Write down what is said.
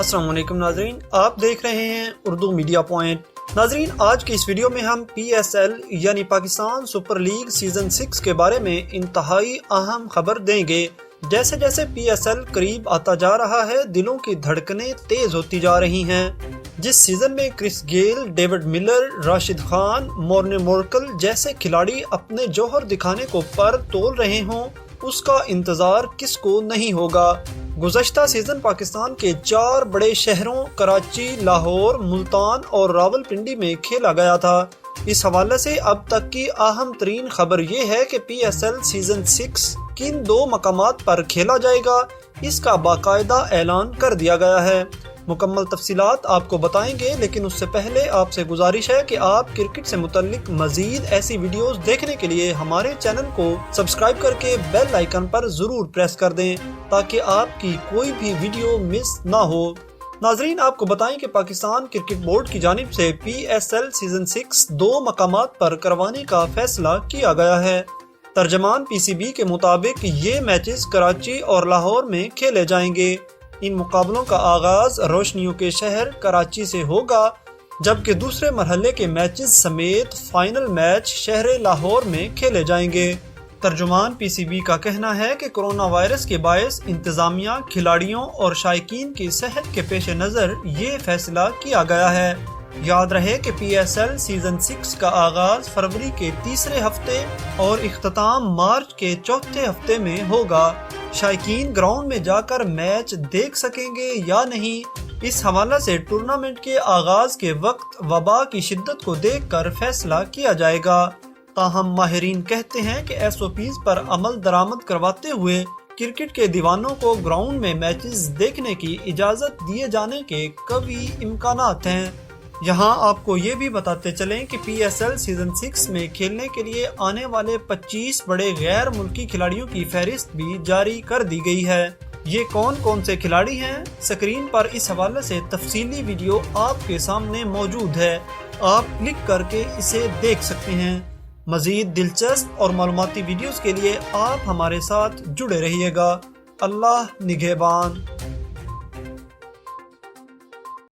अस्सलाम वालेकुम नाजरीन, आप देख रहे हैं उर्दू मीडिया पॉइंट। नाजरीन, आज की इस वीडियो में हम PSL यानी पाकिस्तान सुपर लीग सीजन 6 के बारे में इंतहाई अहम खबर देंगे। जैसे जैसे PSL करीब आता जा रहा है, दिलों की धड़कनें तेज होती जा रही हैं। जिस सीजन में Chris Gayle, David Miller, Rashid Khan, Morne Morkel जैसे खिलाड़ी अपने जौहर दिखाने को पर तोल रहे हों, उसका इंतजार किसको नहीं होगा। गुज़श्ता सीजन पाकिस्तान के 4 बड़े शहरों कराची, लाहौर, मुल्तान और रावलपिंडी में खेला गया था। इस हवाले से अब तक की अहम तरीन खबर ये है कि PSL सीजन 6 किन 2 मकामात पर खेला जाएगा, इसका बाकायदा ऐलान कर दिया गया है। मुकम्मल तफसीलात आपको बताएंगे, लेकिन उससे पहले आपसे गुजारिश है कि आप क्रिकेट से मुतल्लिक मजीद ऐसी वीडियोस देखने के लिए हमारे चैनल को सब्सक्राइब करके बेल आइकन पर जरूर प्रेस कर दें ताकि आपकी कोई भी वीडियो मिस ना हो। नाजरीन, आपको बताएं कि पाकिस्तान क्रिकेट बोर्ड की जानिब से PSL सीजन 6 2 मकामात पर करवाने का फैसला किया गया है। तर्जमान PCB के मुताबिक ये मैचेस कराची और लाहौर में खेले जाएंगे। इन मुकाबलों का आगाज रोशनियों के शहर कराची से होगा, जबकि दूसरे मरहले के मैचेस समेत फाइनल मैच शहर लाहौर में खेले जाएंगे। तर्जुमान PCB का कहना है कि कोरोना वायरस के बायस इंतजामिया, खिलाड़ियों और शायकीन की सेहत के पेश नज़र ये फैसला किया गया है। याद रहे कि PSL सीजन 6 का आगाज फरवरी के तीसरे हफ्ते और इख्तिताम मार्च के चौथे हफ्ते में होगा। शायकीन ग्राउंड में जाकर मैच देख सकेंगे या नहीं, इस हवाले से टूर्नामेंट के आगाज के वक्त वबा की शिद्दत को देखकर फैसला किया जाएगा। ताहम माहिरीन कहते हैं कि SOPs पर अमल दरामद करवाते हुए क्रिकेट के दीवानों को ग्राउंड में मैचेस देखने की इजाज़त दिए जाने के कवी इम्कानात हैं। यहाँ आपको ये भी बताते चलें कि PSL सीजन 6 में खेलने के लिए आने वाले 25 बड़े गैर मुल्की खिलाड़ियों की फहरिस्त भी जारी कर दी गई है। ये कौन कौन से खिलाड़ी हैं, स्क्रीन पर इस हवाले से तफसीली वीडियो आपके सामने मौजूद है, आप क्लिक करके इसे देख सकते हैं। मजीद दिलचस्प और मालूमाती वीडियोस के लिए आप हमारे साथ जुड़े रहिएगा। अल्लाह निगहबान।